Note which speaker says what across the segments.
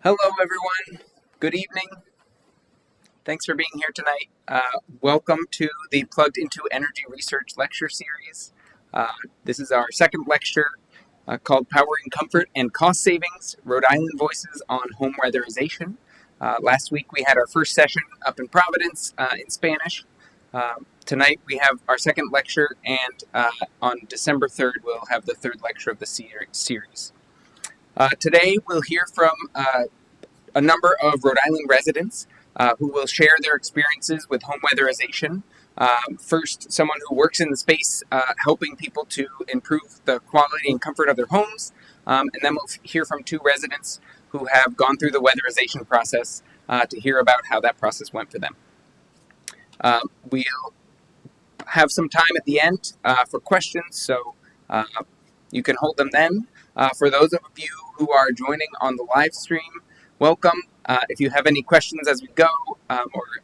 Speaker 1: Hello, everyone. Good evening. Thanks for being here tonight. Welcome to the Plugged into Energy Research lecture series. This is our second lecture called Powering Comfort and Cost Savings, Rhode Island Voices on Home Weatherization. Last week we had our first session up in Providence in Spanish. Tonight we have our second lecture, and on December 3rd we'll have the third lecture of the series. Today we'll hear from a number of Rhode Island residents who will share their experiences with home weatherization. First, someone who works in the space helping people to improve the quality and comfort of their homes. And then we'll hear from two residents who have gone through the weatherization process to hear about how that process went for them. We'll have some time at the end for questions, so you can hold them then. For those of you who are joining on the live stream, welcome. If you have any questions as we go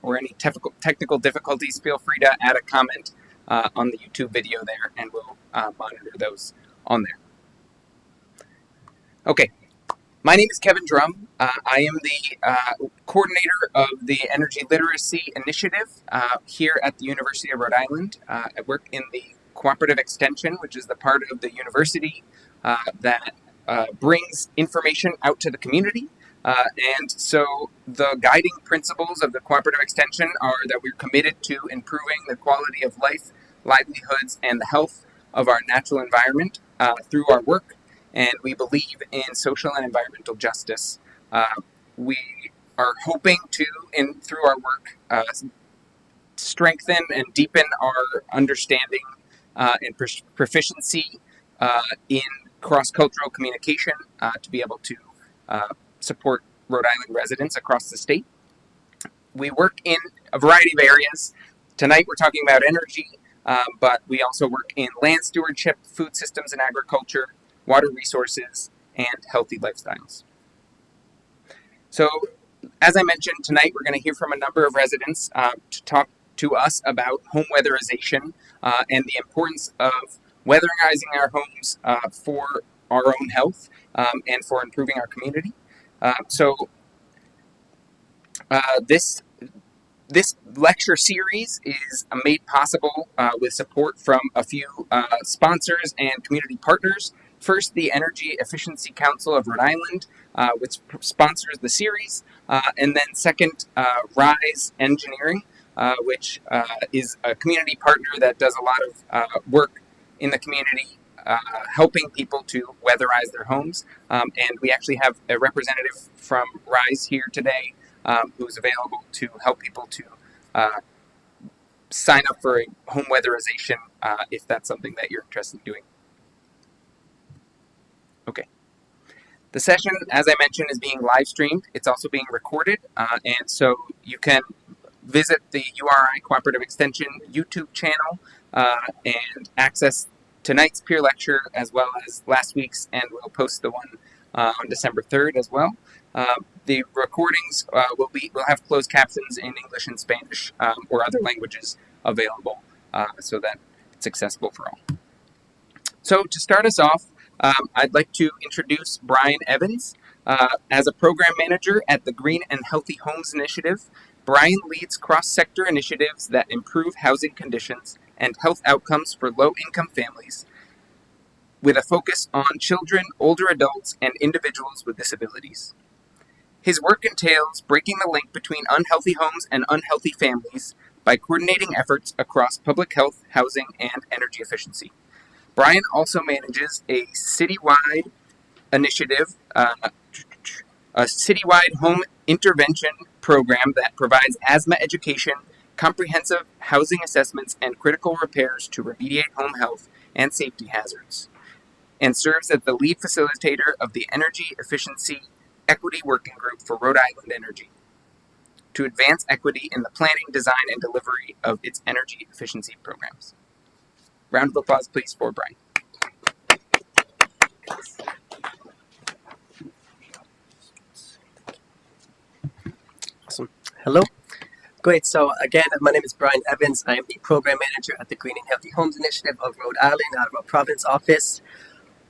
Speaker 1: or any technical difficulties, feel free to add a comment on the YouTube video there, and we'll monitor those on there. Okay, my name is Kevin Drum. I am the coordinator of the Energy Literacy Initiative here at the University of Rhode Island. I work in the Cooperative Extension, which is the part of the university that brings information out to the community. And so the guiding principles of the Cooperative Extension are that we're committed to improving the quality of life, livelihoods, and the health of our natural environment through our work. And we believe in social and environmental justice. We are hoping to, through our work, strengthen and deepen our understanding and proficiency in cross-cultural communication to be able to support Rhode Island residents across the state. We work in a variety of areas. Tonight we're talking about energy, but we also work in land stewardship, food systems and agriculture, water resources, and healthy lifestyles. So, as I mentioned, tonight we're going to hear from a number of residents to talk to us about home weatherization and the importance of weatherizing our homes for our own health and for improving our community. This lecture series is made possible with support from a few sponsors and community partners. First, the Energy Efficiency Council of Rhode Island, which sponsors the series, and then second, Rise Engineering, which is a community partner that does a lot of work in the community, helping people to weatherize their homes. And we actually have a representative from Rise here today who's available to help people to sign up for a home weatherization if that's something that you're interested in doing. Okay. The session, as I mentioned, is being live streamed. It's also being recorded, and so you can visit the URI Cooperative Extension YouTube channel and access tonight's peer lecture as well as last week's, and we'll post the one on December 3rd as well. The recordings will have closed captions in English and Spanish or other languages available so that it's accessible for all. So to start us off, I'd like to introduce Brian Evans. As a program manager at the Green and Healthy Homes Initiative, Brian leads cross-sector initiatives that improve housing conditions and health outcomes for low-income families with a focus on children, older adults, and individuals with disabilities. His work entails breaking the link between unhealthy homes and unhealthy families by coordinating efforts across public health, housing, and energy efficiency. Brian also manages a citywide initiative, a citywide home intervention program that provides asthma education, comprehensive housing assessments, and critical repairs to remediate home health and safety hazards, and serves as the lead facilitator of the Energy Efficiency Equity Working Group for Rhode Island Energy to advance equity in the planning, design, and delivery of its energy efficiency programs. Round of applause, please, for Brian.
Speaker 2: Awesome. Hello. Great. So again, my name is Brian Evans. I am the program manager at the Green and Healthy Homes Initiative of Rhode Island out of our province office.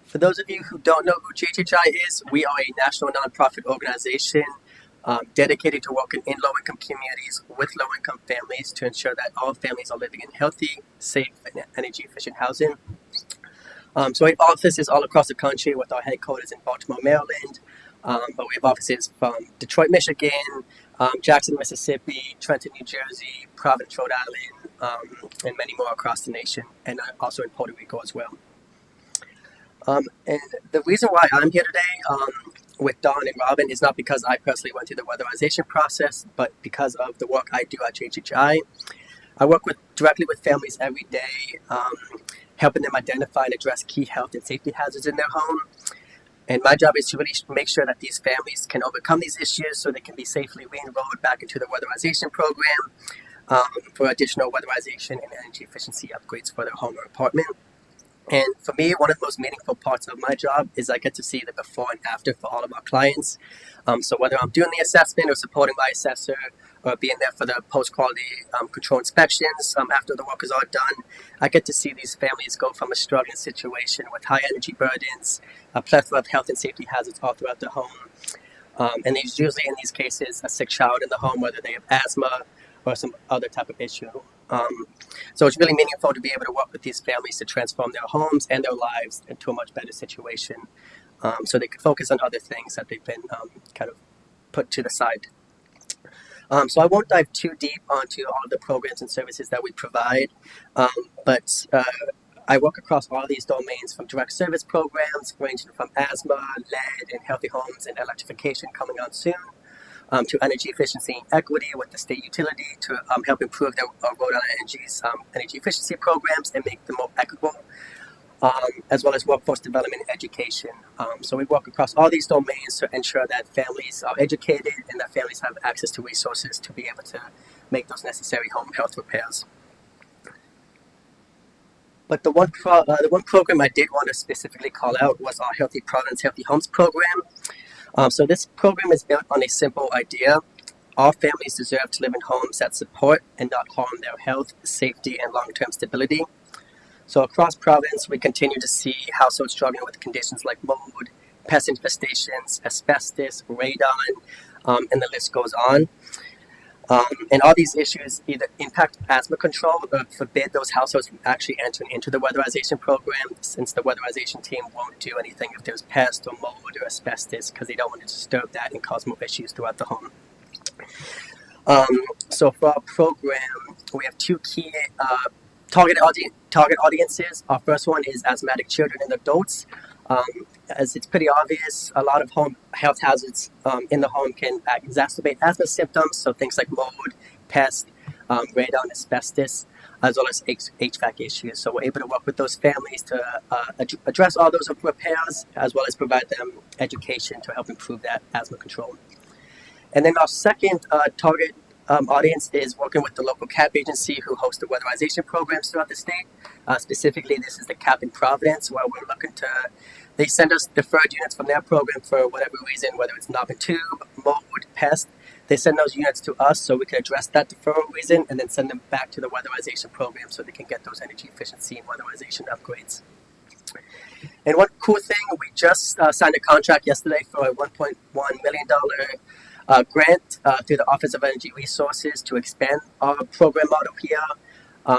Speaker 2: For those of you who don't know who GHI is, we are a national nonprofit organization dedicated to working in low-income communities with low-income families to ensure that all families are living in healthy, safe, and energy-efficient housing. So we have offices all across the country with our headquarters in Baltimore, Maryland. But we have offices from Detroit, Michigan, Jackson, Mississippi, Trenton, New Jersey, Providence, Rhode Island, and many more across the nation, and also in Puerto Rico as well. And the reason why I'm here today with Don and Robin is not because I personally went through the weatherization process, but because of the work I do at JHI. I work directly with families every day, helping them identify and address key health and safety hazards in their home. And my job is to really make sure that these families can overcome these issues so they can be safely re-enrolled back into the weatherization program for additional weatherization and energy efficiency upgrades for their home or apartment. And for me, one of the most meaningful parts of my job is I get to see the before and after for all of our clients. So whether I'm doing the assessment or supporting my assessor or being there for the post-quality control inspections after the work is all done, I get to see these families go from a struggling situation with high energy burdens, a plethora of health and safety hazards all throughout the home. And there's usually in these cases a sick child in the home, whether they have asthma or some other type of issue. So it's really meaningful to be able to work with these families to transform their homes and their lives into a much better situation, so they can focus on other things that they've been kind of put to the side. So I won't dive too deep onto all of the programs and services that we provide, but I work across all these domains, from direct service programs ranging from asthma, lead, and healthy homes, and electrification coming on soon, to energy efficiency and equity with the state utility to help improve their Rhode Island Energy's energy efficiency programs and make them more equitable, as well as workforce development and education. So we work across all these domains to ensure that families are educated and that families have access to resources to be able to make those necessary home health repairs. But the one program I did want to specifically call out was our Healthy Providence Healthy Homes program. So this program is built on a simple idea. All families deserve to live in homes that support and not harm their health, safety, and long-term stability. So across Providence, we continue to see households struggling with conditions like mold, pest infestations, asbestos, radon, and the list goes on. And all these issues either impact asthma control or forbid those households from actually entering into the weatherization program, since the weatherization team won't do anything if there's pest or mold or asbestos, because they don't want to disturb that and cause more issues throughout the home. So for our program, we have two key target audiences. Our first one is asthmatic children and adults. As it's pretty obvious, a lot of home health hazards in the home can exacerbate asthma symptoms, so things like mold, pest, radon, asbestos, as well as HVAC issues. So we're able to work with those families to address all those repairs, as well as provide them education to help improve that asthma control. And then our second target audience is working with the local CAP agency who hosts the weatherization programs throughout the state. Specifically, this is the CAP in Providence, where we're looking to, they send us deferred units from their program for whatever reason, whether it's knob and tube, mold, pest. They send those units to us so we can address that deferral reason and then send them back to the weatherization program so they can get those energy efficiency and weatherization upgrades. And one cool thing, we just signed a contract yesterday for a $1.1 million grant through the Office of Energy Resources to expand our program model here,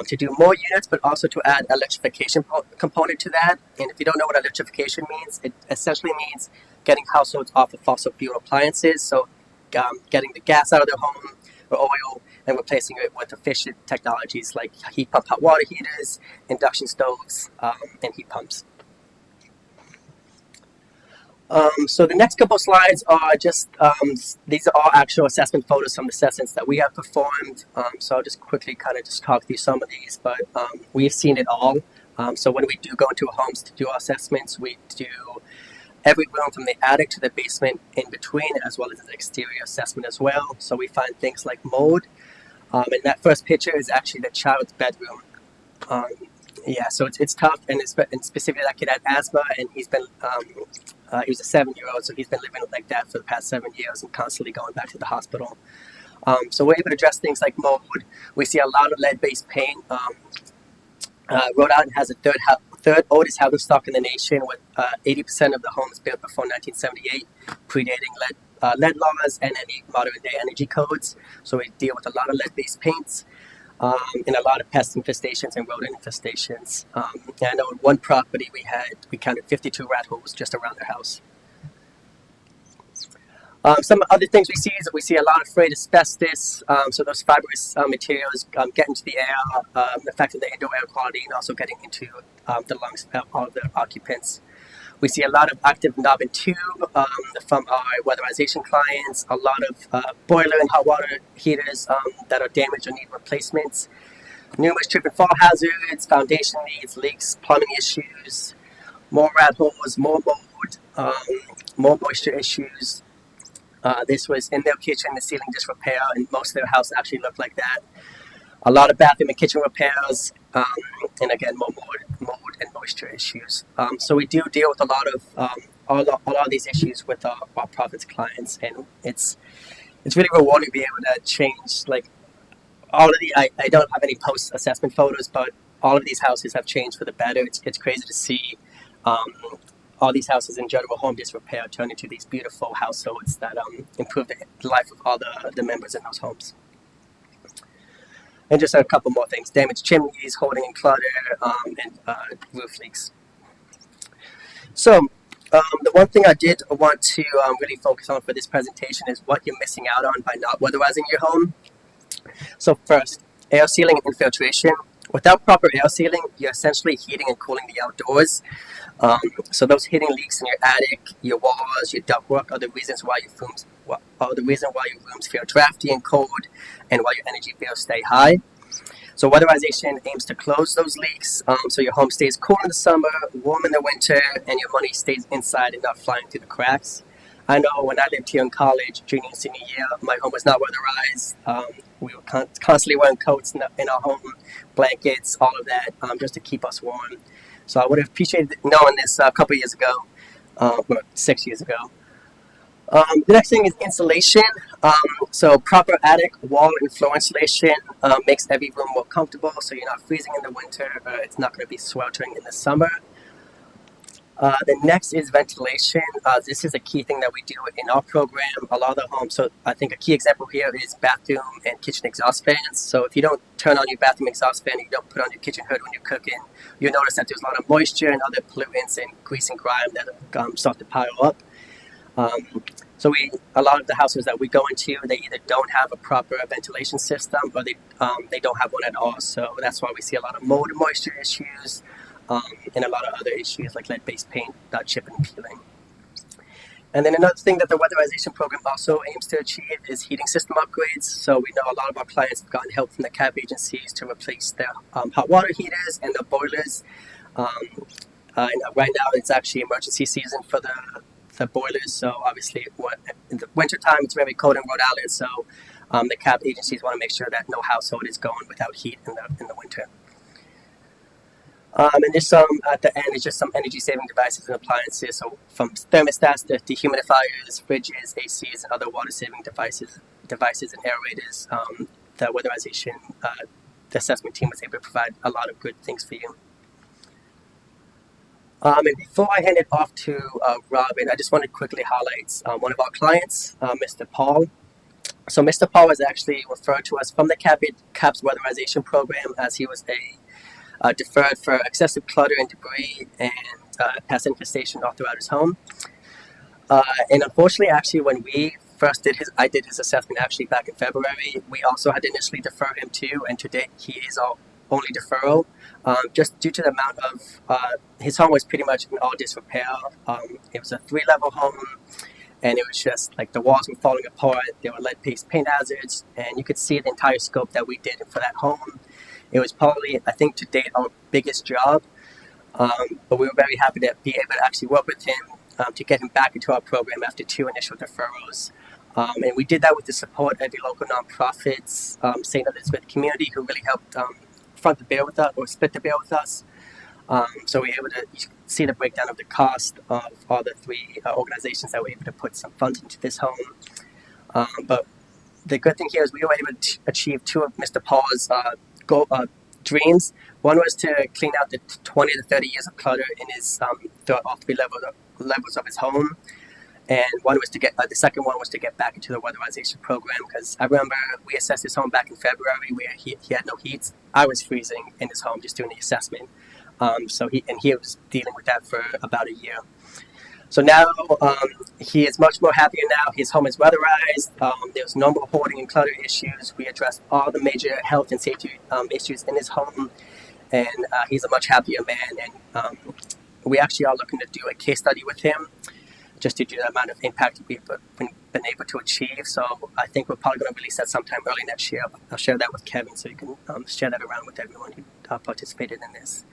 Speaker 2: to do more units, but also to add electrification component to that. And if you don't know what electrification means, it essentially means getting households off of fossil fuel appliances, so getting the gas out of their home or oil and replacing it with efficient technologies like heat pump hot water heaters, induction stoves, and heat pumps. So the next couple of slides are just, these are all actual assessment photos from assessments that we have performed. So I'll just quickly kind of just talk through some of these, but we've seen it all. So when we do go into homes to do our assessments, we do every room from the attic to the basement in between, as well as an exterior assessment as well. So we find things like mold. And that first picture is actually the child's bedroom. Yeah, so it's tough, and specifically that kid had asthma, and he's been, he was a 7-year-old, so he's been living like that for the past 7 years and constantly going back to the hospital. So we're able to address things like mold. We see a lot of lead-based paint. Rhode Island has the third oldest housing stock in the nation, with 80% of the homes built before 1978, predating lead laws and any modern day energy codes. So we deal with a lot of lead-based paints and a lot of pest infestations and rodent infestations. And I know in one property we counted 52 rat holes just around the house. Some other things we see is that we see a lot of frayed asbestos. So those fibrous materials get into the air, affecting the indoor air quality, and also getting into the lungs of all of the occupants. We see a lot of active knob and tube from our weatherization clients, a lot of boiler and hot water heaters that are damaged or need replacements, numerous trip and fall hazards, foundation leaks, leaks, plumbing issues, more rat holes, more mold, more moisture issues. This was in their kitchen, the ceiling disrepair, and most of their house actually looked like that. A lot of bathroom and kitchen repairs, and again, more mold and moisture issues. So we do deal with a lot of these issues with our profits clients, and it's really rewarding to be able to change like all of the. I don't have any post assessment photos, but all of these houses have changed for the better. It's crazy to see. All these houses in general home disrepair turn into these beautiful households that improve the life of all the members in those homes. And just a couple more things: damaged chimneys, hoarding and clutter, and roof leaks. So the one thing I did want to really focus on for this presentation is what you're missing out on by not weatherizing your home. So first, air sealing and filtration. Without proper air sealing, you're essentially heating and cooling the outdoors. So those heating leaks in your attic, your walls, your ductwork are the reasons why your rooms feel drafty and cold, and why your energy bills stay high. So weatherization aims to close those leaks, so your home stays cool in the summer, warm in the winter, and your money stays inside and not flying through the cracks. I know when I lived here in college, junior and senior year, my home was not weatherized. We were constantly wearing coats in our home, blankets, all of that, just to keep us warm. So I would have appreciated knowing this a couple years ago, 6 years ago. The next thing is insulation. So proper attic, wall, and floor insulation makes every room more comfortable, so you're not freezing in the winter, it's not going to be sweltering in the summer. The next is ventilation. This is a key thing that we do in our program. A lot of the homes, so I think a key example here is bathroom and kitchen exhaust fans. So if you don't turn on your bathroom exhaust fan, you don't put on your kitchen hood when you're cooking, you'll notice that there's a lot of moisture and other pollutants and grease and grime that start to pile up. So a lot of the houses that we go into, they either don't have a proper ventilation system, or they don't have one at all. So that's why we see a lot of mold and moisture issues, and a lot of other issues like lead-based paint, chipping and peeling. And then another thing that the weatherization program also aims to achieve is heating system upgrades. So we know a lot of our clients have gotten help from the CAB agencies to replace their hot water heaters and their boilers. And right now it's actually emergency season for the boilers. So obviously in the wintertime it's very cold in Rhode Island. So the CAB agencies want to make sure that no household is going without heat in the winter. And just at the end, it's just some energy-saving devices and appliances. So from thermostats to dehumidifiers, fridges, ACs, and other water-saving devices and aerators. The weatherization, the assessment team was able to provide a lot of good things for you. And before I hand it off to Robin, I just want to quickly highlight one of our clients, Mr. Paul. So Mr. Paul was actually referred to us from the CAB's weatherization program, as he was deferred for excessive clutter and debris and pest infestation all throughout his home. And unfortunately, actually, when I did his assessment actually back in February, we also had to initially defer him too, and to date he is our only deferral, just due to the amount of his home was pretty much in all disrepair. It was a 3-level home, and it was just like the walls were falling apart. There were lead-based paint hazards, and you could see the entire scope that we did for that home. It was probably, I think, to date our biggest job, but we were very happy to be able to actually work with him to get him back into our program after 2 initial deferrals. And we did that with the support of the local nonprofits, St. Elizabeth Community, who really helped front the bill with us, or split the bill with us. So we were able to see the breakdown of the cost of all the 3 organizations that were able to put some funds into this home. But the good thing here is we were able to achieve 2 of Mr. Paul's dreams. One was to clean out the 20 to 30 years of clutter in his throughout all three levels of his home. And one was to get the second one was to get back into the weatherization program, because I remember we assessed his home back in February where he had no heat. I was freezing in his home just doing the assessment. So he was dealing with that for about a year. So now he is much more happier now. His home is weatherized. There's no more hoarding and clutter issues. We addressed all the major health and safety issues in his home, and he's a much happier man. And we actually are looking to do a case study with him, just to do the amount of impact we've been able to achieve. So I think we're probably going to release that sometime early next year. I'll share that with Kevin so you can share that around with everyone who participated in this.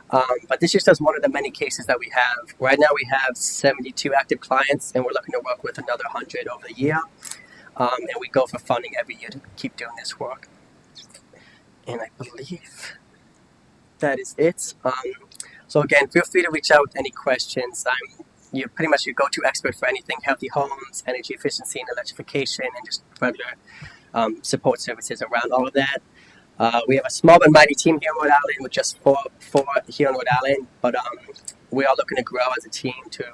Speaker 2: But this is just one of the many cases that we have. Right now we have 72 active clients, and we're looking to work with another 100 over the year. And we go for funding every year to keep doing this work. And I believe that is it. So again, feel free to reach out with any questions. You're pretty much your go-to expert for anything healthy homes, energy efficiency and electrification, and just regular support services around all of that. We have a small but mighty team here in Rhode Island with just four here in Rhode Island, but we are looking to grow as a team to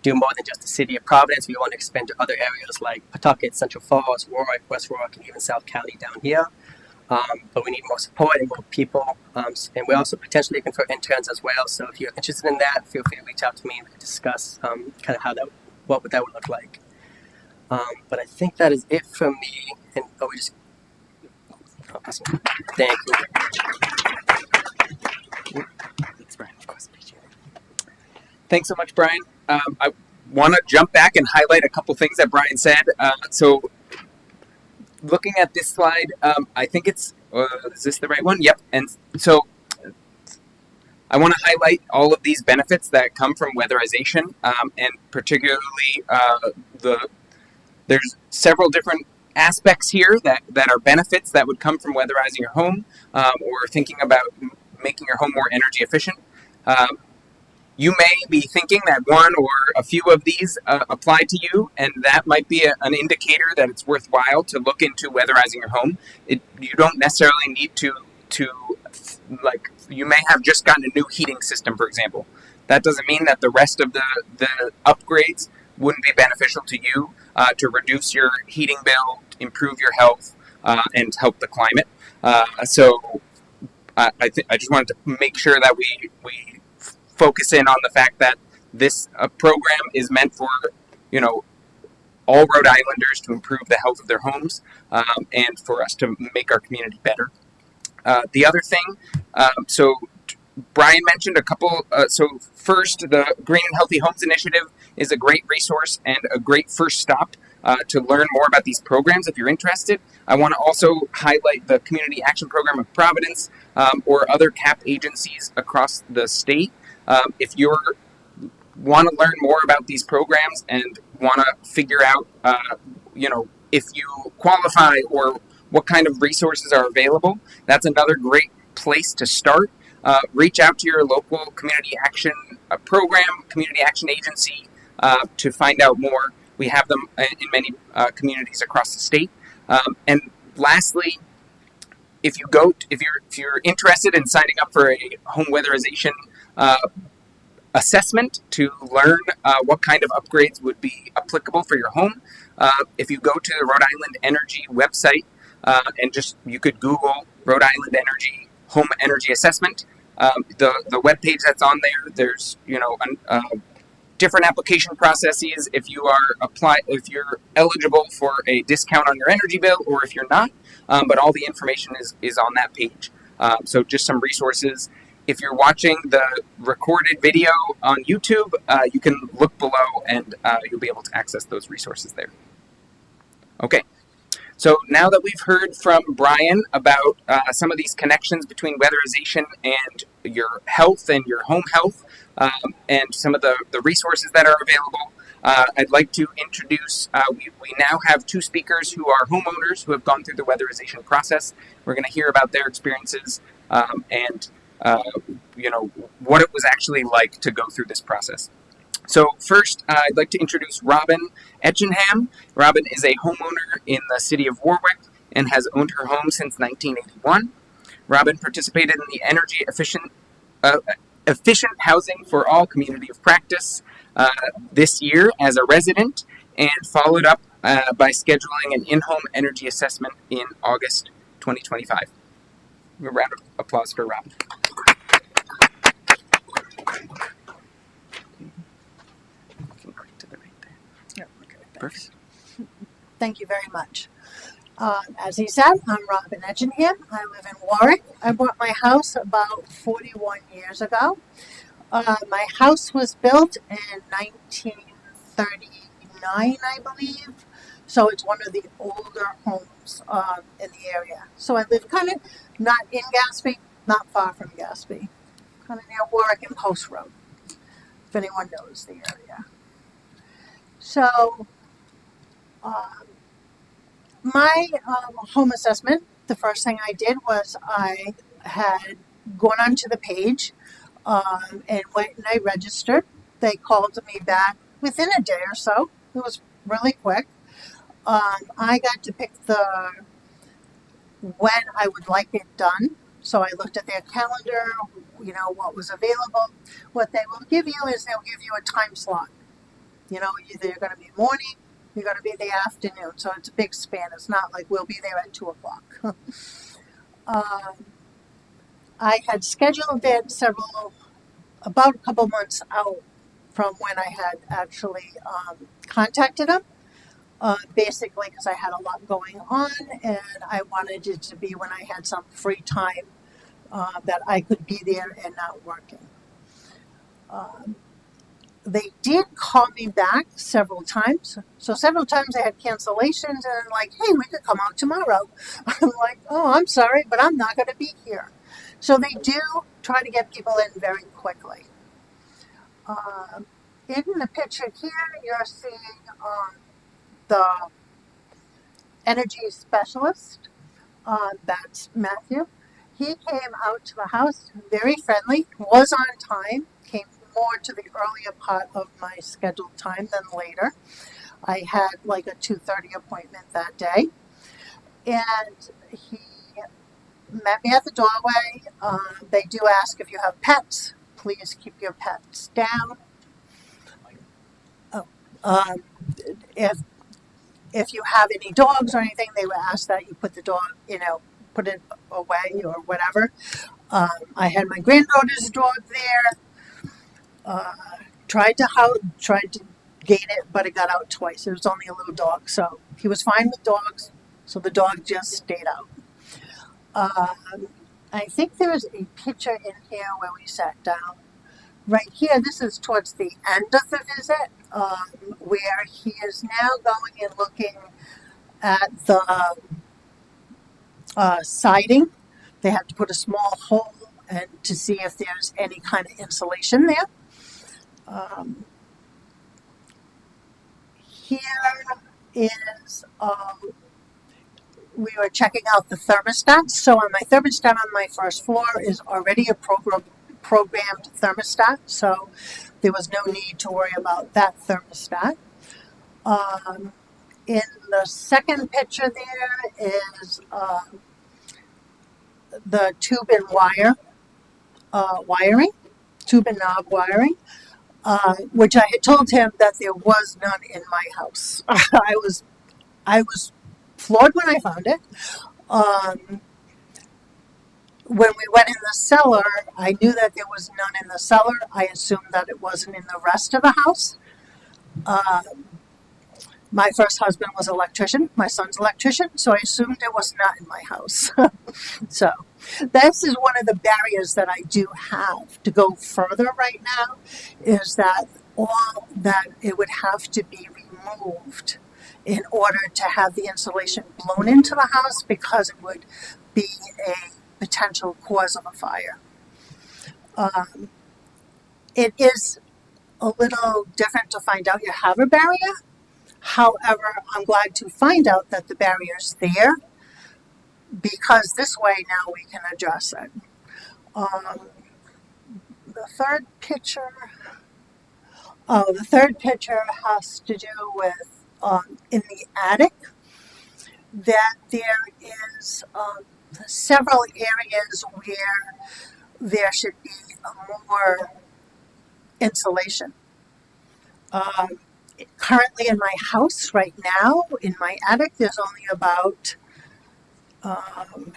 Speaker 2: do more than just the city of Providence. We want to expand to other areas like Pawtucket, Central Falls, Warwick, West Warwick, and even South County down here. But we need more support and more people. And we're also potentially looking for interns as well. So if you're interested in that, feel free to reach out to me and we can discuss kind of what that would look like. But I think that is it from me. And awesome. Thank you.
Speaker 1: Thanks, Brian. Of course, appreciate it. Thanks so much, Brian. I want to jump back and highlight a couple things that Brian said. So looking at this slide, I think it's, is this the right one? Yep. And so I want to highlight all of these benefits that come from weatherization, and particularly there's several different aspects here that are benefits that would come from weatherizing your home, or thinking about making your home more energy efficient. You may be thinking that one or a few of these apply to you, and that might be an indicator that it's worthwhile to look into weatherizing your home. You don't necessarily need to you may have just gotten a new heating system, for example. That doesn't mean that the rest of the upgrades wouldn't be beneficial to you to reduce your heating bill, improve your health, and help the climate. So I just wanted to make sure that we focus in on the fact that this program is meant for, all Rhode Islanders to improve the health of their homes, and for us to make our community better. The other thing, so Brian mentioned a couple. So first, the Green and Healthy Homes Initiative is a great resource and a great first stop to learn more about these programs if you're interested. I want to also highlight the Community Action Program of Providence, or other CAP agencies across the state. If you want to learn more about these programs and want to figure out, if you qualify or what kind of resources are available, that's another great place to start. Reach out to your local community action program, community action agency, to find out more. We have them in many communities across the state. And lastly, if you're interested in signing up for a home weatherization assessment to learn what kind of upgrades would be applicable for your home, if you go to the Rhode Island Energy website, and you could Google Rhode Island Energy Home Energy Assessment. The web page that's on there, there's different application processes if you're eligible for a discount on your energy bill or if you're not. But all the information is on that page. So just some resources. If you're watching the recorded video on YouTube, you can look below and you'll be able to access those resources there. Okay. So now that we've heard from Brian about some of these connections between weatherization and your health and your home health, and some of the resources that are available, I'd like to introduce, we now have two speakers who are homeowners who have gone through the weatherization process. We're going to hear about their experiences and what it was actually like to go through this process. So first, I'd like to introduce Robin Etchingham. Robin is a homeowner in the city of Warwick and has owned her home since 1981. Robin participated in the energy efficient housing for all community of practice this year as a resident, and followed up by scheduling an in-home energy assessment in August 2025. A round of applause for Robin. Perfect.
Speaker 3: Thank you very much. As he said, I'm Robin Etchingham. I live in Warwick. I bought my house about 41 years ago. My house was built in 1939, I believe. So it's one of the older homes in the area. So I live kind of not in Gaspé, not far from Gaspé, kind of near Warwick and Post Road, if anyone knows the area. So my home assessment, the first thing I did was I had gone onto the page and went and I registered. They called me back within a day or so. It was really quick. I got to pick when I would like it done. So I looked at their calendar, what was available. What they will give you is they'll give you a time slot. Either you're going to be morning, you're going to be the afternoon. So it's a big span. It's not like we'll be there at 2 o'clock. I had scheduled it about a couple months out from when I had actually contacted them. Basically because I had a lot going on and I wanted it to be when I had some free time that I could be there and not working. They did call me back several times. So several times I had cancellations and like, hey, we could come out tomorrow. I'm like, oh, I'm sorry, but I'm not going to be here. So they do try to get people in very quickly. In the picture here, you're seeing the energy specialist. That's Matthew. He came out to the house, very friendly, was on time, came more to the earlier part of my scheduled time than later. I had like a 2:30 appointment that day. And he met me at the doorway. They do ask if you have pets. Please keep your pets down. If you have any dogs or anything, they would ask that you put the dog, put it away or whatever. I had my granddaughter's dog there. Tried to gate it, but it got out twice. It was only a little dog, so he was fine with dogs. So the dog just stayed out. I think there's a picture in here where we sat down. Right here, this is towards the end of the visit, where he is now going and looking at the siding. They have to put a small hole and to see if there's any kind of insulation there. Here is we were checking out the thermostats. So on my thermostat on my first floor is already a programmed thermostat, so there was no need to worry about that thermostat. In the second picture there is the tube and wiring, tube and knob wiring, which I had told him that there was none in my house. I was floored when I found it. When we went in the cellar, I knew that there was none in the cellar. I assumed that it wasn't in the rest of the house. My first husband was an electrician. My son's an electrician, so I assumed it was not in my house. So this is one of the barriers that I do have to go further right now, is that all that it would have to be removed in order to have the insulation blown into the house, because it would be a potential cause of a fire. It is a little different to find out you have a barrier. However, I'm glad to find out that the barrier's there, because this way now we can address it. The third picture has to do with in the attic, that there is several areas where there should be more insulation. Um, Currently in my house right now, in my attic, there's only about um,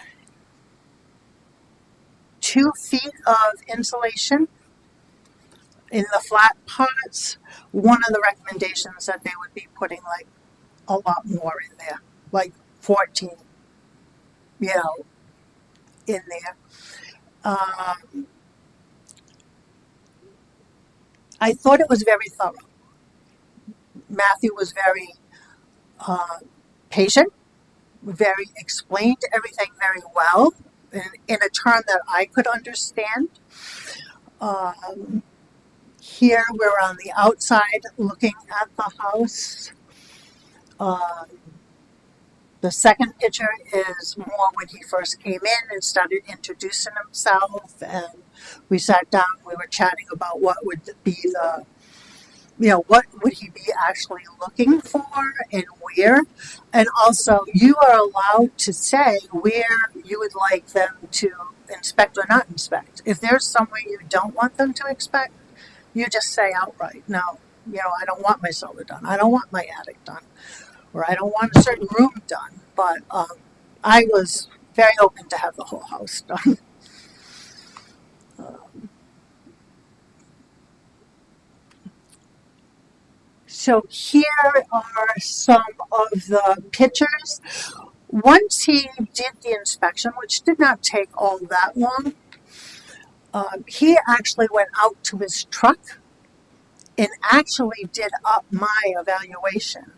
Speaker 3: 2 feet of insulation in the flat parts. One of the recommendations that they would be putting like a lot more in there, like 14, you know, in there. Um, I thought it was very thorough. Matthew was very uh, patient, very explained everything very well in a term that I could understand. Um, Here we're on the outside looking at the house. Um, the second picture is more when he first came in and started introducing himself, and we sat down. We were chatting about what would be the, what would he be actually looking for and where. And also, you are allowed to say where you would like them to inspect or not inspect. If there's somewhere you don't want them to inspect, you just say outright, no, I don't want my solar done. I don't want my attic done. Or I don't want a certain room done. But I was very open to have the whole house done. Um, so here are some of the pictures. Once he did the inspection, which did not take all that long, he actually went out to his truck and actually did up my evaluation.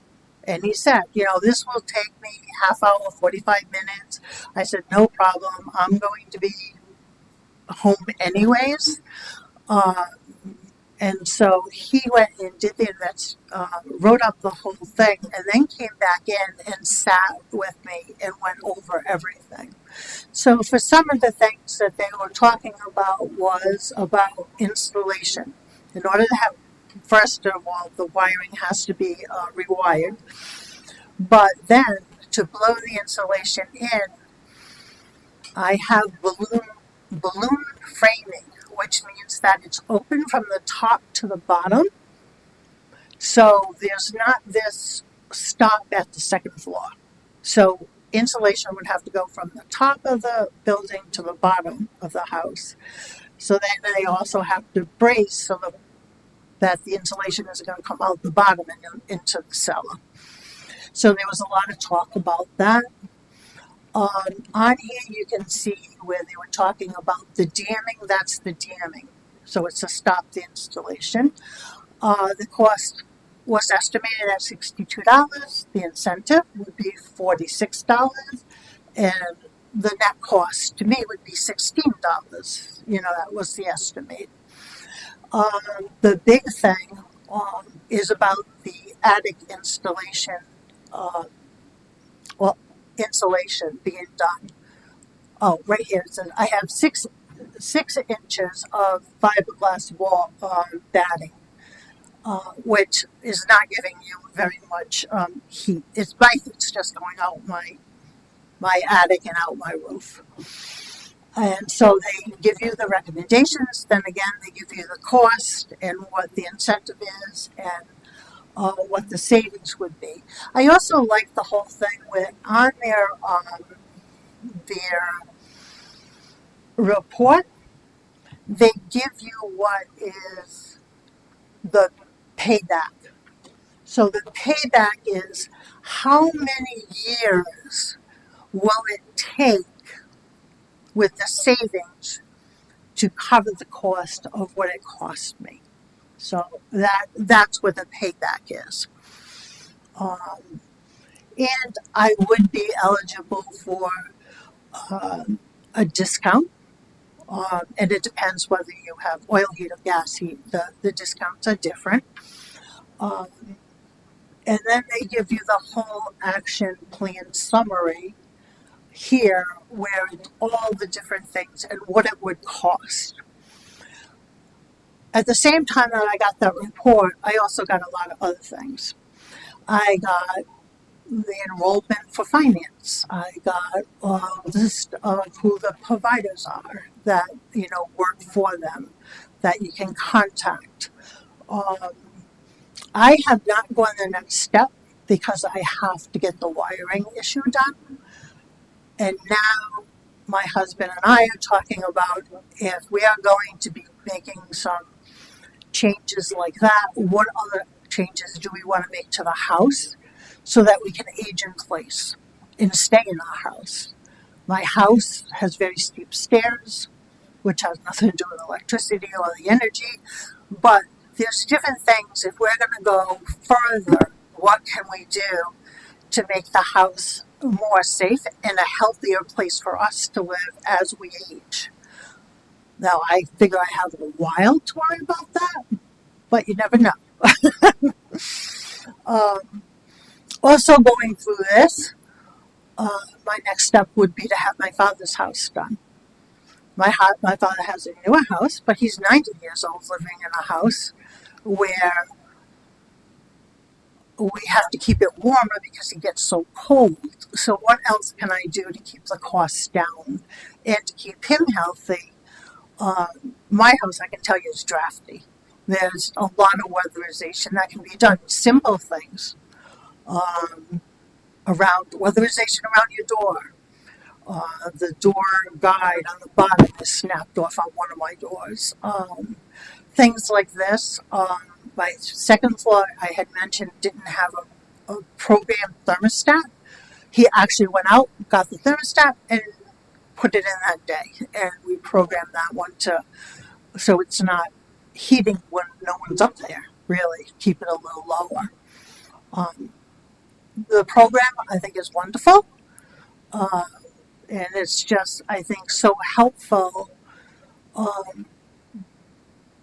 Speaker 3: And he said, this will take me half hour, 45 minutes. I said, no problem. I'm going to be home anyways. Uh, and so he went and did the wrote up the whole thing, and then came back in and sat with me and went over everything. So for some of the things that they were talking about was about installation. In order to have, first of all, the wiring has to be rewired, but then to blow the insulation in, I have balloon framing, which means that it's open from the top to the bottom. So there's not this stop at the second floor. So insulation would have to go from the top of the building to the bottom of the house. So then they also have to brace so that the insulation isn't going to come out the bottom and into the cellar. So there was a lot of talk about that. On here you can see where they were talking about the damming. That's the damming. So it's to stop the installation. The cost was estimated at $62. The incentive would be $46. And the net cost to me would be $16. That was the estimate. The big thing is about the attic installation, insulation being done. Oh, right here it says I have 6 inches of fiberglass wall batting, which is not giving you very much heat. My heat's just going out my attic and out my roof. And so they give you the recommendations. Then again, they give you the cost and what the incentive is and what the savings would be. I also like the whole thing with on their report, they give you what is the payback. So the payback is how many years will it take with the savings to cover the cost of what it cost me. So that's what the payback is. Um, and I would be eligible for a discount. And it depends whether you have oil heat or gas heat. The discounts are different. Um, and then they give you the whole action plan summary here where all the different things and what it would cost. At the same time that I got that report, I also got a lot of other things. I got the enrollment for finance. I got a list of who the providers are that, work for them that you can contact. Um, I have not gone the next step because I have to get the wiring issue done. And now my husband and I are talking about if we are going to be making some changes like that, what other changes do we want to make to the house so that we can age in place and stay in our house? My house has very steep stairs, which has nothing to do with electricity or the energy, but there's different things. If we're going to go further, what can we do to make the house more safe and a healthier place for us to live as we age? Now, I figure I have a while to worry about that, but you never know. Also, going through this, my next step would be to have my father's house done. My father has a newer house, but he's 90 years old living in a house where we have to keep it warmer because it gets so cold. So what else can I do to keep the costs down and to keep him healthy? My house, I can tell you, is drafty. There's a lot of weatherization that can be done. Simple things around weatherization around your door. The door guide on the bottom is snapped off on one of my doors. Things like this. My second floor, I had mentioned, didn't have a programmed thermostat. He actually went out, got the thermostat, and put it in that day. And we programmed that one so it's not heating when no one's up there, really. Keep it a little lower. The program, I think, is wonderful. And it's just, I think, so helpful,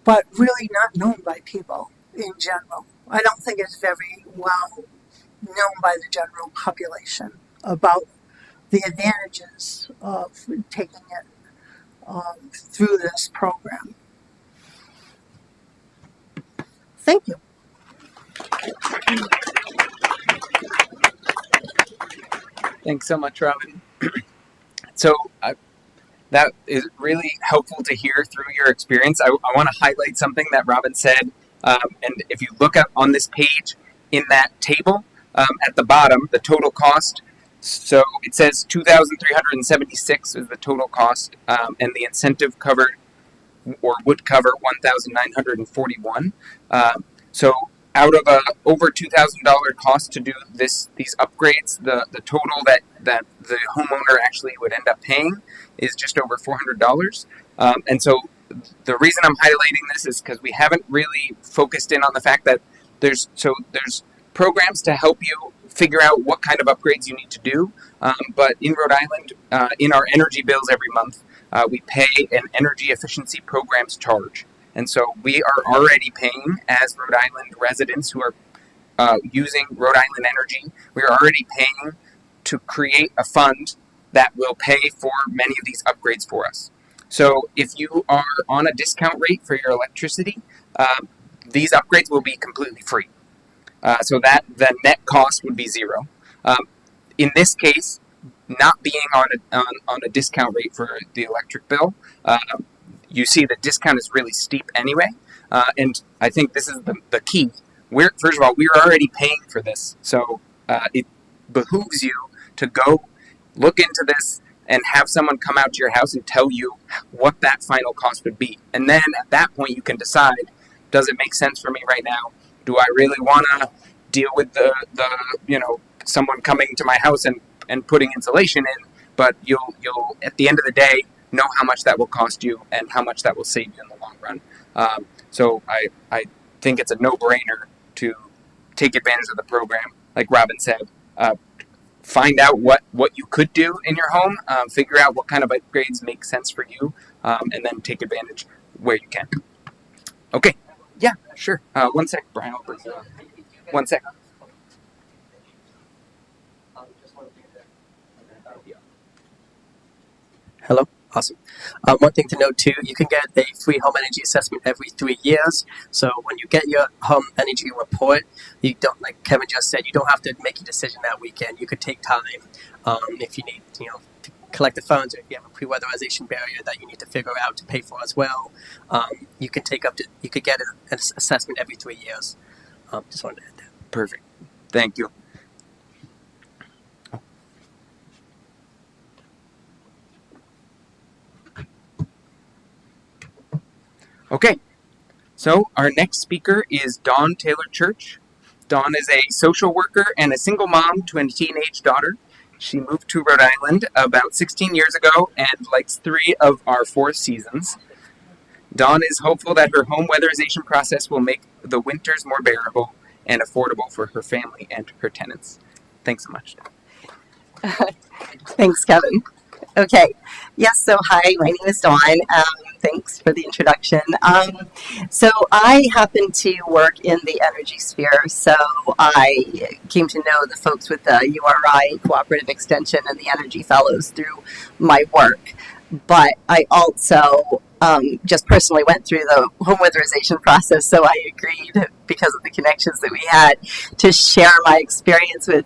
Speaker 3: but really not known by people in general. I don't think it's very well known by the general population about the advantages of taking it through this program. Thank you.
Speaker 1: Thanks so much, Robin. So that is really helpful to hear through your experience. I want to highlight something that Robin said, and if you look up on this page in that table at the bottom, the total cost. So it says 2,376 is the total cost, and the incentive covered or would cover 1,941. So out of a over $2,000 cost to do these upgrades, the total that the homeowner actually would end up paying is just over $400. And so the reason I'm highlighting this is because we haven't really focused in on the fact that there's programs to help you figure out what kind of upgrades you need to do. But in Rhode Island, in our energy bills every month, we pay an energy efficiency programs charge. And so we are already paying, as Rhode Island residents who are using Rhode Island Energy, we are already paying to create a fund that will pay for many of these upgrades for us. So if you are on a discount rate for your electricity, these upgrades will be completely free. So that the net cost would be zero. In this case, not being on a discount rate for the electric bill, you see the discount is really steep anyway. And I think this is the key. First of all, we're already paying for this. So it behooves you to go look into this and have someone come out to your house and tell you what that final cost would be. And then at that point, you can decide, does it make sense for me right now? Do I really want to deal with the someone coming to my house and putting insulation in? But you'll at the end of the day know how much that will cost you and how much that will save you in the long run. So I think it's a no-brainer to take advantage of the program. Like Robin said, find out what you could do in your home, figure out what kind of upgrades make sense for you, and then take advantage where you can. Okay. Yeah, sure. One sec, Brian. One sec.
Speaker 2: Hello? Awesome. One thing to note too, you can get a free home energy assessment every 3 years. So when you get your home energy report, you don't, like Kevin just said, you don't have to make a decision that weekend. You could take time if you need, to collect the funds, or if you have a pre-weatherization barrier that you need to figure out to pay for as well. You could get an assessment every 3 years. Just wanted to add that.
Speaker 1: Perfect. Thank you. Okay, so our next speaker is Dawn Taylor Church. Dawn is a social worker and a single mom to a teenage daughter. She moved to Rhode Island about 16 years ago and likes 3 of our 4 seasons. Dawn is hopeful that her home weatherization process will make the winters more bearable and affordable for her family and her tenants. Thanks so much.
Speaker 4: Thanks, Kevin. Okay. Yes, so hi, my name is Dawn. Thanks for the introduction. So I happen to work in the energy sphere, so I came to know the folks with the URI Cooperative Extension and the Energy Fellows through my work. But I also just personally went through the home weatherization process, so I agreed, because of the connections that we had, to share my experience with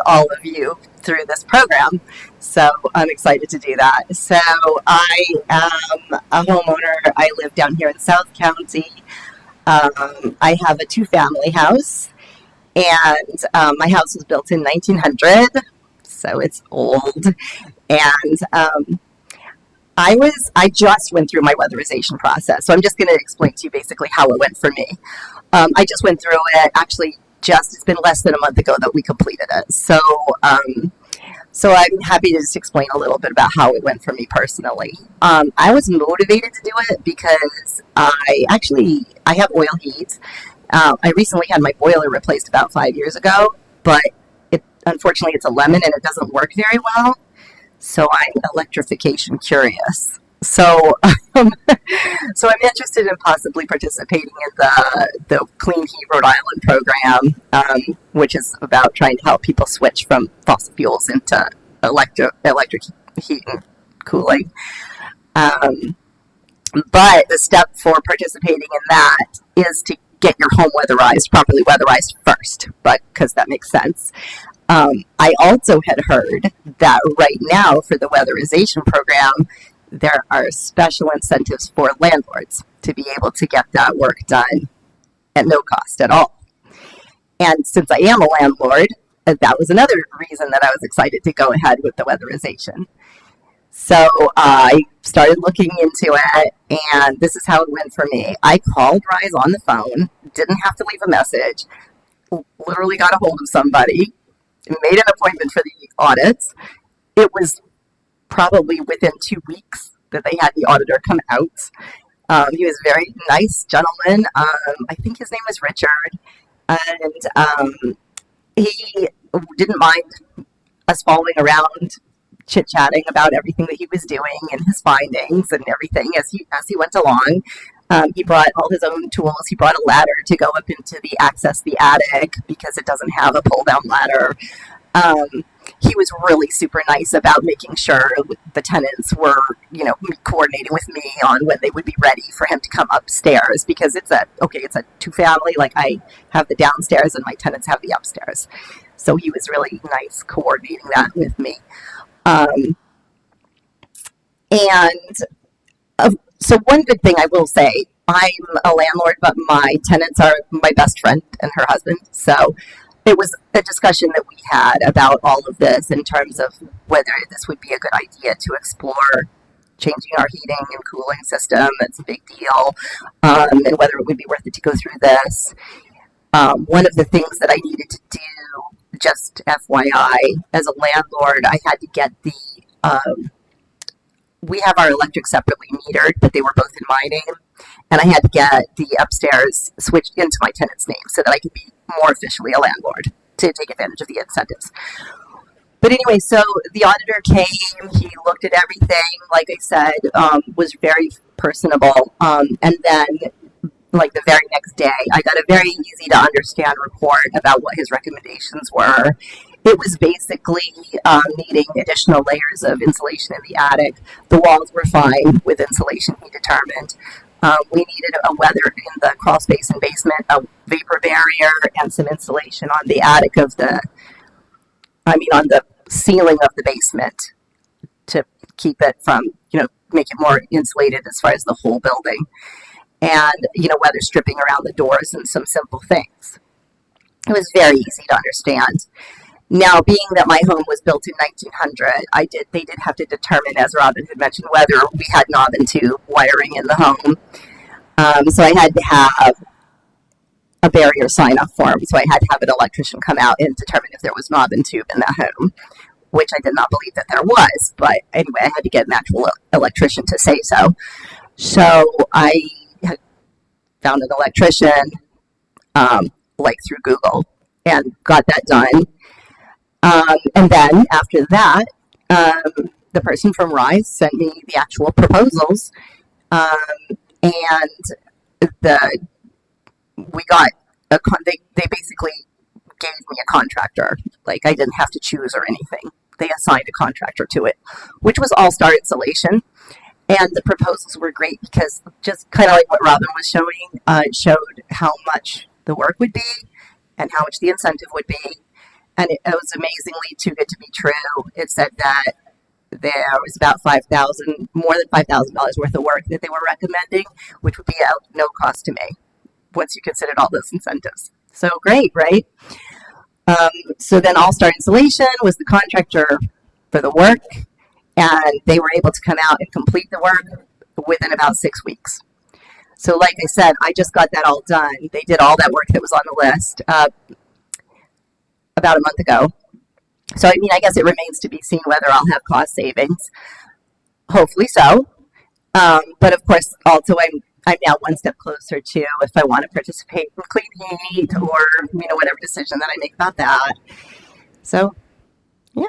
Speaker 4: all of you through this program. So I'm excited to do that. So I am a homeowner. I live down here in South County. I have a 2-family house, and my house was built in 1900, so it's old. And I just went through my weatherization process, so I'm just going to explain to you basically how it went for me. I just went through it, actually, it's been less than a month ago that we completed it. So I'm happy to just explain a little bit about how it went for me personally. I was motivated to do it because I have oil heat. I recently had my boiler replaced about 5 years ago, but unfortunately it's a lemon and it doesn't work very well. So I'm electrification curious. So I'm interested in possibly participating in the Clean Heat Rhode Island program, which is about trying to help people switch from fossil fuels into electric heat and cooling. But the step for participating in that is to get your home properly weatherized first, but because that makes sense. I also had heard that right now for the weatherization program, there are special incentives for landlords to be able to get that work done at no cost at all. And since I am a landlord, that was another reason that I was excited to go ahead with the weatherization. So I started looking into it, and this is how it went for me. I called Rise on the phone, didn't have to leave a message, literally got a hold of somebody, made an appointment for the audits. It was probably within 2 weeks that they had the auditor come out. He was a very nice gentleman. I think his name was Richard. And he didn't mind us following around, chit-chatting about everything that he was doing and his findings and everything as he went along. He brought all his own tools. He brought a ladder to go up into access the attic because it doesn't have a pull-down ladder. He was really super nice about making sure the tenants were, coordinating with me on when they would be ready for him to come upstairs, because it's a 2-family. Like, I have the downstairs and my tenants have the upstairs. So he was really nice coordinating that with me. So one good thing I will say, I'm a landlord, but my tenants are my best friend and her husband. So it was a discussion that we had about all of this in terms of whether this would be a good idea to explore changing our heating and cooling system. It's a big deal, and whether it would be worth it to go through this. One of the things that I needed to do, just FYI, as a landlord, I had to get we have our electric separately metered, but they were both in my name. And I had to get the upstairs switched into my tenant's name so that I could be more officially a landlord to take advantage of the incentives. But anyway, so the auditor came, he looked at everything, like I said, was very personable. And then, like the very next day, I got a very easy to understand report about what his recommendations were it was basically needing additional layers of insulation in the attic. The walls were fine with insulation, he determined. We needed a weather in the crawl space and basement, a vapor barrier, and some insulation on the attic of on the ceiling of the basement to keep it from, make it more insulated as far as the whole building. And, weather stripping around the doors and some simple things. It was very easy to understand. Now, being that my home was built in 1900, they did have to determine, as Robin had mentioned, whether we had knob and tube wiring in the home. So I had to have a barrier sign-off form. So I had to have an electrician come out and determine if there was knob and tube in the home, which I did not believe that there was. But anyway, I had to get an actual electrician to say so. So I found an electrician, through Google, and got that done. And then after that, the person from Rise sent me the actual proposals, and we got they basically gave me a contractor. Like, I didn't have to choose or anything. They assigned a contractor to it, which was All Star Insulation. And the proposals were great because, just kind of like what Robin was showing, it showed how much the work would be and how much the incentive would be. And it was amazingly too good to be true. It said that there was about more than $5,000 worth of work that they were recommending, which would be at no cost to me once you considered all those incentives. So great, right? So then All Star Insulation was the contractor for the work, and they were able to come out and complete the work within about 6 weeks. So like I said, I just got that all done. They did all that work that was on the list about a month ago. So, I guess it remains to be seen whether I'll have cost savings. Hopefully so. But of course, also I'm now one step closer to, if I want to participate in clean heat or, whatever decision that I make about that. So, yeah.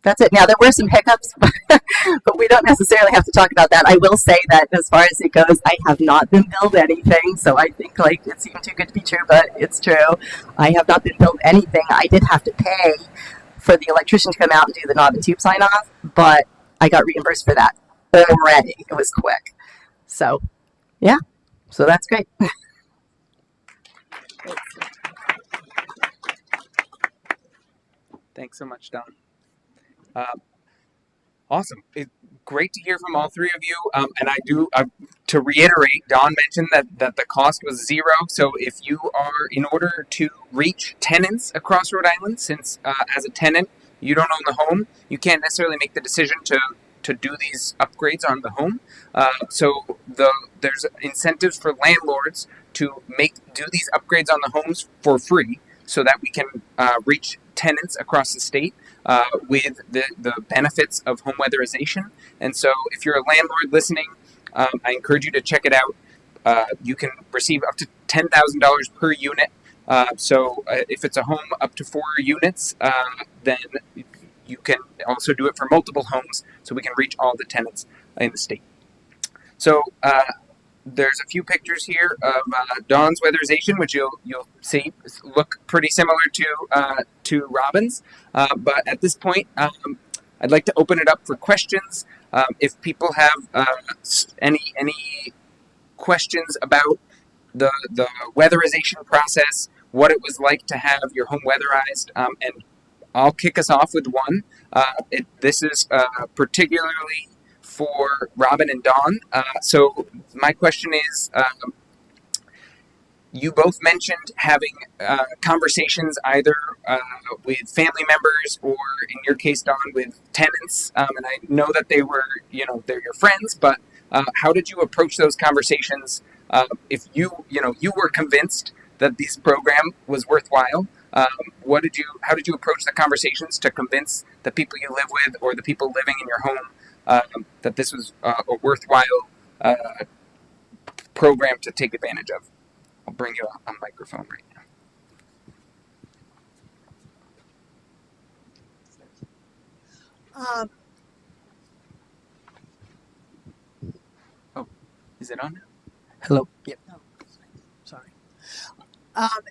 Speaker 4: That's it. Now, there were some hiccups, but we don't necessarily have to talk about that. I will say that as far as it goes, I have not been billed anything. So I think it seemed too good to be true, but it's true. I have not been billed anything. I did have to pay for the electrician to come out and do the knob and tube sign off, but I got reimbursed for that already. It was quick. So, yeah. So that's great.
Speaker 1: Thanks so much, Don. Awesome. Great to hear from all three of you. And I do, to reiterate, Don mentioned that the cost was zero. So if you are, in order to reach tenants across Rhode Island, since as a tenant, you don't own the home, you can't necessarily make the decision to do these upgrades on the home. So there's incentives for landlords to do these upgrades on the homes for free so that we can reach tenants across the state with the benefits of home weatherization. And so if you're a landlord listening, I encourage you to check it out. You can receive up to $10,000 per unit. So if it's a home up to 4 units, then you can also do it for multiple homes so we can reach all the tenants in the state. So there's a few pictures here of Dawn's weatherization, which you'll see look pretty similar to Robin's. But at this point, I'd like to open it up for questions. If people have any questions about the weatherization process, what it was like to have your home weatherized, and I'll kick us off with one. This is particularly for Robin and Dawn. So my question is, you both mentioned having conversations either with family members or, in your case, Dawn, with tenants. And I know that they were, they're your friends, but how did you approach those conversations? If you were convinced that this program was worthwhile, how did you approach the conversations to convince the people you live with or the people living in your home that this was a worthwhile program to take advantage of? I'll bring you on microphone right now. Oh, is it on now?
Speaker 2: Hello. Yep. Sorry.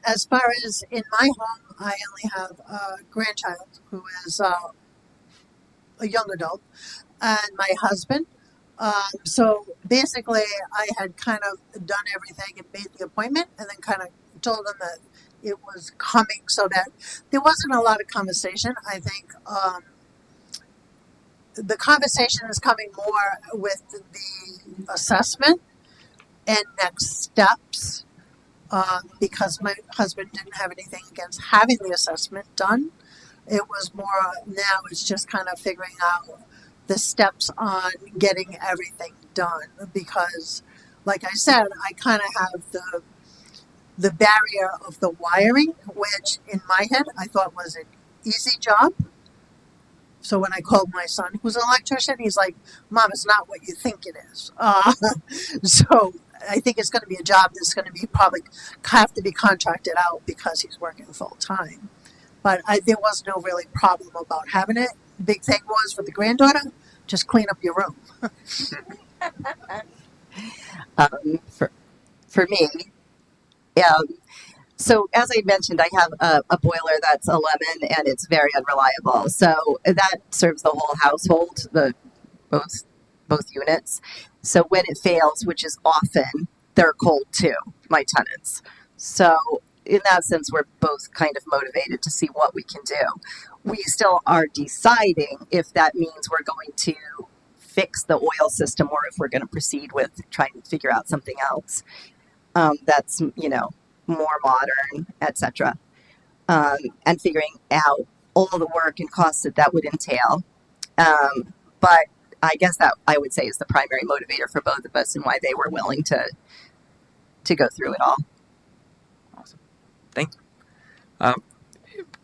Speaker 3: As far as in my home, I only have a grandchild who is a young adult, and my husband. So basically, I had kind of done everything and made the appointment, and then kind of told them that it was coming, so that there wasn't a lot of conversation. I think the conversation is coming more with the assessment and next steps, because my husband didn't have anything against having the assessment done. It was more now it's just kind of figuring out the steps on getting everything done, because like I said, I kind of have the barrier of the wiring, which in my head I thought was an easy job. So when I called my son, who's an electrician, he's like, "Mom, it's not what you think it is." So I think it's going to be a job that's going to be probably have to be contracted out because he's working full time. But there was no really problem about having it. Big thing was for the granddaughter, just clean up your room.
Speaker 4: For me, um, so as I mentioned, I have a boiler that's 11 and it's very unreliable. So that serves the whole household, the both both units. So when it fails, which is often, they're cold too, my tenants. So in that sense, we're both kind of motivated to see what we can do. We still are deciding if that means we're going to fix the oil system or if we're going to proceed with trying to figure out something else that's more modern, etc. And figuring out all the work and costs that that would entail. But I guess that I would say is the primary motivator for both of us and why they were willing to go through it all.
Speaker 1: Awesome. Thank you.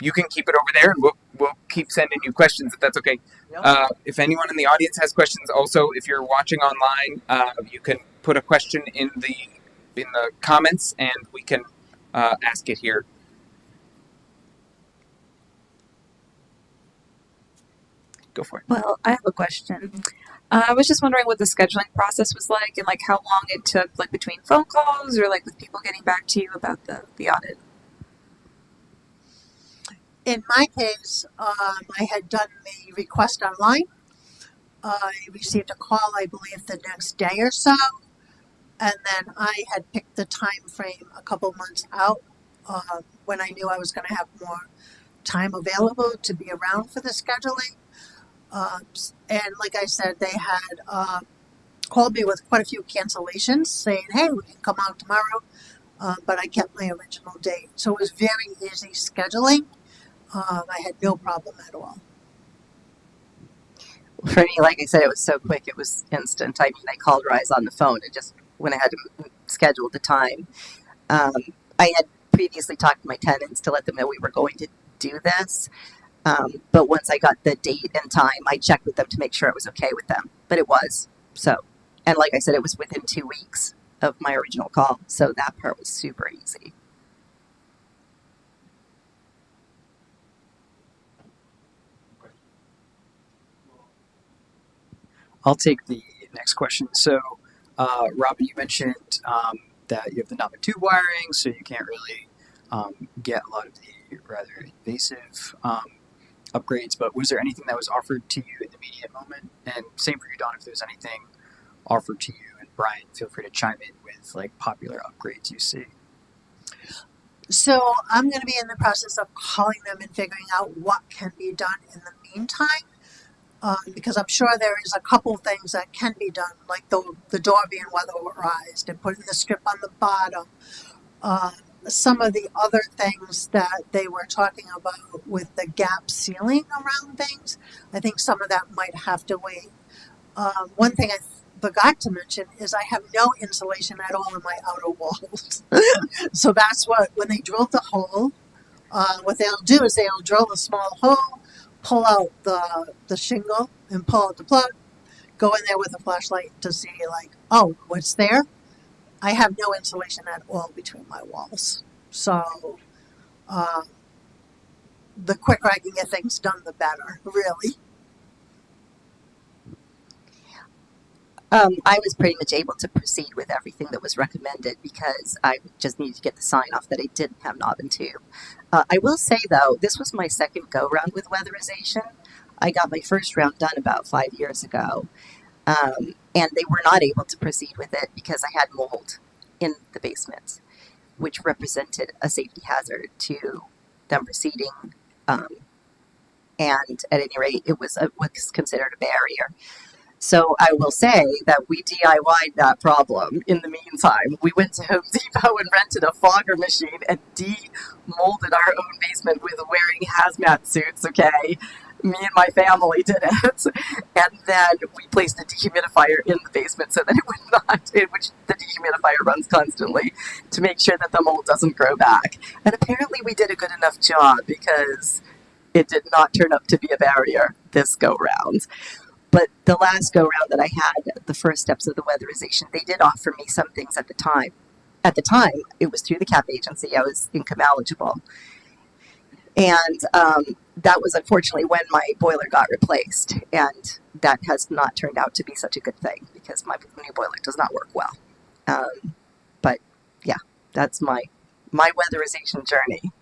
Speaker 1: You can keep it over there, and we'll keep sending you questions if that's okay. If anyone in the audience has questions, also if you're watching online, you can put a question in the comments, and we can ask it here. Go for it.
Speaker 5: Well, I have a question. I was just wondering what the scheduling process was like and like how long it took, like between phone calls or like with people getting back to you about the audit.
Speaker 3: In my case, I had done the request online. I received a call, I believe, the next day or so, and then I had picked the time frame a couple months out, when I knew I was going to have more time available to be around for the scheduling. And like I said, they had called me with quite a few cancellations saying, "Hey, we can come out tomorrow," but I kept my original date. So it was very easy scheduling. I had no problem at all.
Speaker 4: For me, like I said, it was so quick, it was instant. I mean, I called Rise on the phone and just when I had to schedule the time. I had previously talked to my tenants to let them know we were going to do this. But once I got the date and time, I checked with them to make sure it was okay with them. But it was. So, and like I said, it was within 2 weeks of my original call. So that part was super easy.
Speaker 6: I'll take the next question. So, Robin, you mentioned that you have the non-tube wiring, so you can't really get a lot of the rather invasive upgrades. But was there anything that was offered to you in the immediate moment? And same for you, Don, if there's anything offered to you. And Brian, feel free to chime in with like popular upgrades you see.
Speaker 3: So I'm going to be in the process of calling them and figuring out what can be done in the meantime. Because I'm sure there is a couple things that can be done, like the door being weatherized and putting the strip on the bottom. Some of the other things that they were talking about with the gap ceiling around things, I think some of that might have to wait. One thing I forgot to mention is I have no insulation at all in my outer walls. So that's what, when they drilled the hole, what they'll do is they'll drill a small hole, pull out the shingle and pull out the plug, go in there with a flashlight to see like, oh, what's there? I have no insulation at all between my walls. So the quicker I can get things done, the better, really.
Speaker 4: I was pretty much able to proceed with everything that was recommended because I just needed to get the sign off that I didn't have knob and tube. I will say though, this was my second go round with weatherization. I got my first round done about 5 years ago, and they were not able to proceed with it because I had mold in the basement, which represented a safety hazard to them proceeding. Um, and at any rate, it was what's considered a barrier. So I will say that we DIY'd that problem in the meantime. We went to Home Depot and rented a fogger machine and demolded our own basement with wearing hazmat suits, okay? Me and my family did it. And then we placed a dehumidifier in the basement so that it would not, in which the dehumidifier runs constantly to make sure that the mold doesn't grow back. And apparently we did a good enough job because it did not turn up to be a barrier this go round. But the last go round that I had, the first steps of the weatherization, they did offer me some things at the time. At the time, it was through the CAP agency. I was income eligible. And that was unfortunately when my boiler got replaced. And that has not turned out to be such a good thing because my new boiler does not work well. But yeah, that's my weatherization journey.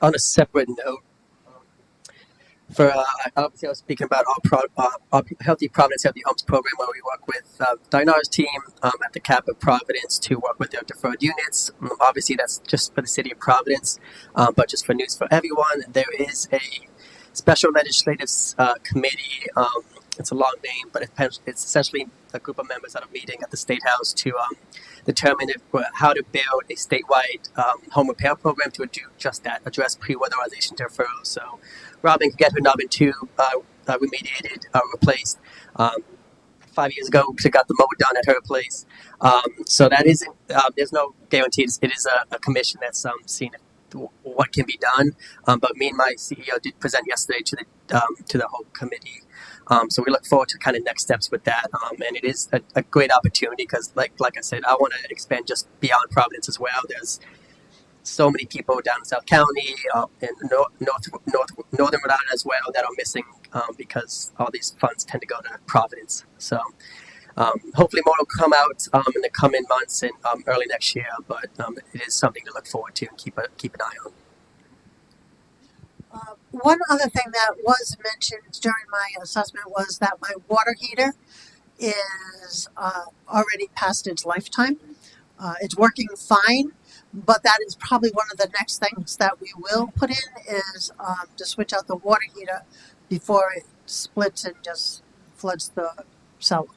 Speaker 2: On a separate note, obviously I was speaking about our Healthy Providence Healthy Homes program where we work with Dinar's team at the CAP of Providence to work with their deferred units. Obviously that's just for the city of Providence, but just for news for everyone, there is a special legislative committee. It's a long name, but it's essentially a group of members that are meeting at the State House to determine how to build a statewide home repair program to do just that, address pre-weatherization deferrals. So Robin could get her knob and tube remediated, replaced. 5 years ago, she got the mower done at her place. So that isn't, there's no guarantees. It is a commission that's seeing what can be done. But me and my CEO did present yesterday to the whole committee. So we look forward to kind of next steps with that. And it is a great opportunity because, like I said, I want to expand just beyond Providence as well. There's so many people down in South County, in northern Rhode Island as well, that are missing because all these funds tend to go to Providence. So hopefully more will come out in the coming months and early next year. But it is something to look forward to and keep an eye on.
Speaker 3: One other thing that was mentioned during my assessment was that my water heater is already past its lifetime. It's working fine, but that is probably one of the next things that we will put in is to switch out the water heater before it splits and just floods the cellar.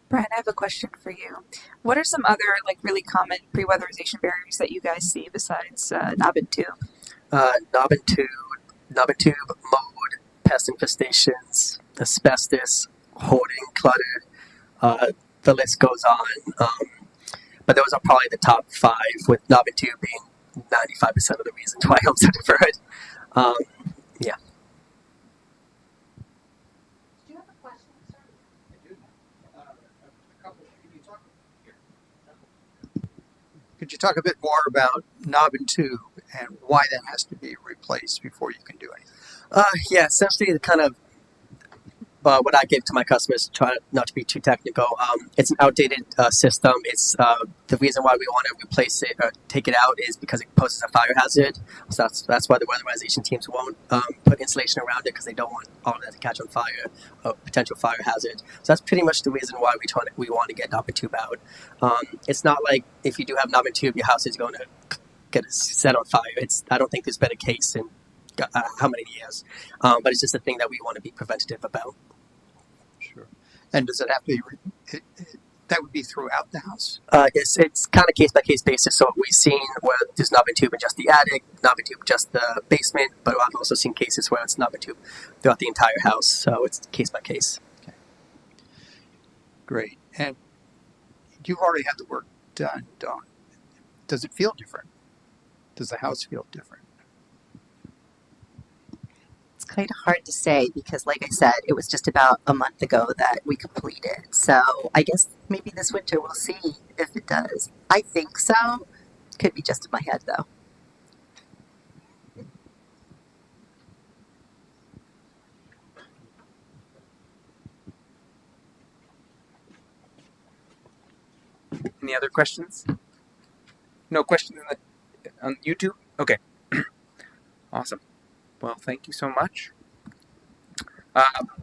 Speaker 5: Brian, I have a question for you. What are some other really common pre-weatherization barriers that you guys see besides knob and tube?
Speaker 2: Knob and tube, mold, pest infestations, asbestos, hoarding, clutter. The list goes on. But those are probably the top 5, with knob and tube being 95% of the reasons why homes are deferred. Yeah.
Speaker 3: Do you have a question, sir?
Speaker 7: I do. Could you talk a bit more about knob and tube and why that has to be replaced before you can do anything?
Speaker 2: Yeah, essentially the kind of what I give to my customers, try not to be too technical. It's an outdated system. It's the reason why we want to replace it or take it out is because it poses a fire hazard. So that's why the weatherization teams won't put insulation around it because they don't want all of that to catch on fire, a potential fire hazard. So that's pretty much the reason why we want to get knob and tube out. It's not like if you do have knob and tube, your house is going to get set on fire. I don't think there's been a case in how many years, but it's just a thing that we want to be preventative about.
Speaker 7: Sure. And does it have to be, that would be throughout the house?
Speaker 2: It's kind of case by case basis. So we've seen where there's knob and tube in just the attic, knob and tube just the basement, but I've also seen cases where it's knob and tube throughout the entire house. So it's case by case.
Speaker 7: Okay. Great. And you've already had the work done, Dawn. Does it feel different? Does the house feel different?
Speaker 4: It's kind of hard to say because, like I said, it was just about a month ago that we completed. So I guess maybe this winter we'll see if it does. I think so. Could be just in my head though.
Speaker 1: Any other questions? No questions on YouTube? Okay. Awesome. Well, thank you so much.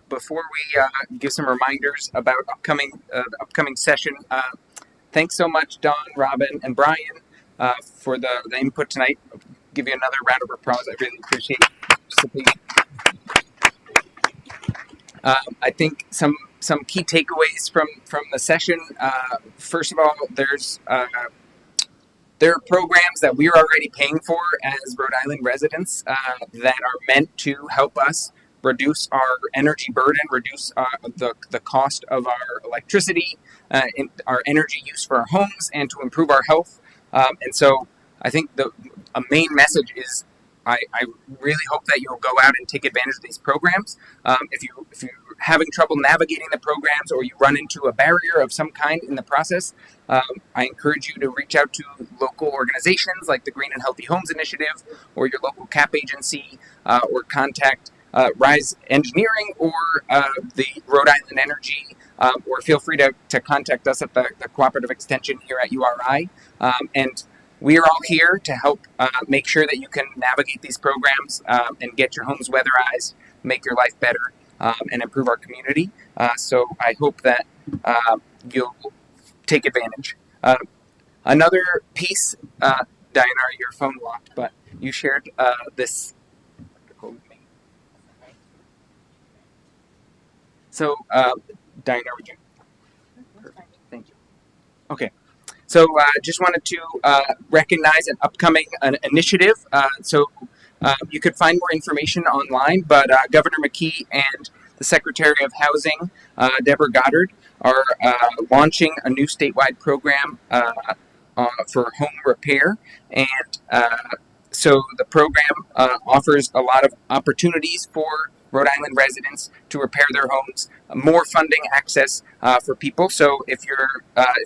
Speaker 1: Before we give some reminders about the upcoming session, thanks so much, Dawn, Robin, and Brian, for the input tonight. I'll give you another round of applause. I really appreciate participating. I think some key takeaways from the session. First of all, there are programs that we are already paying for as Rhode Island residents that are meant to help us reduce our energy burden, reduce the cost of our electricity, our energy use for our homes, and to improve our health. And so I think a main message is I really hope that you'll go out and take advantage of these programs. If you're having trouble navigating the programs or you run into a barrier of some kind in the process, I encourage you to reach out to local organizations like the Green and Healthy Homes Initiative or your local CAP agency or contact Rise Engineering or the Rhode Island Energy or feel free to contact us at the Cooperative Extension here at URI. And we are all here to help make sure that you can navigate these programs and get your homes weatherized, make your life better, and improve our community. So I hope that you'll take advantage. Another piece, Diana, your phone locked, but you shared this. So, Diana, would you? Perfect. Thank you. Okay. So just wanted to recognize an upcoming initiative. You could find more information online, but Governor McKee and the Secretary of Housing, Deborah Goddard, are launching a new statewide program for home repair. And so the program offers a lot of opportunities for Rhode Island residents to repair their homes, more funding access for people. So if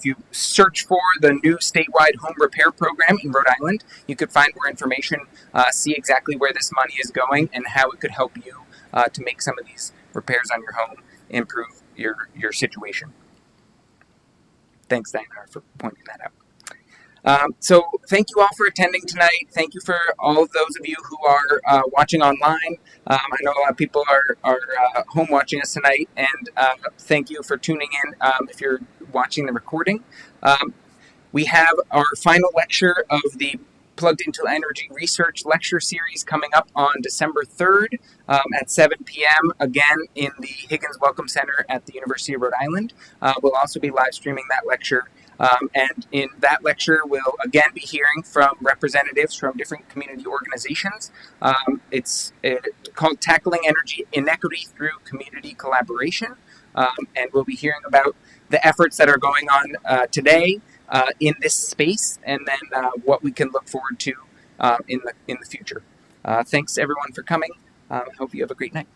Speaker 1: you search for the new statewide home repair program in Rhode Island, you could find more information, see exactly where this money is going and how it could help you to make some of these repairs on your home, improve your situation. Thanks, Diana, for pointing that out. So thank you all for attending tonight. Thank you for all of those of you who are watching online. I know a lot of people are home watching us tonight, and thank you for tuning in if you're watching the recording. We have our final lecture of the Plugged into Energy Research Lecture Series coming up on December 3rd at 7 p.m. again in the Higgins Welcome Center at the University of Rhode Island. We'll also be live streaming that lecture. And in that lecture, we'll again be hearing from representatives from different community organizations. It's called Tackling Energy Inequity Through Community Collaboration. And we'll be hearing about the efforts that are going on today in this space, and then what we can look forward to in the future. Thanks everyone for coming. I hope you have a great night.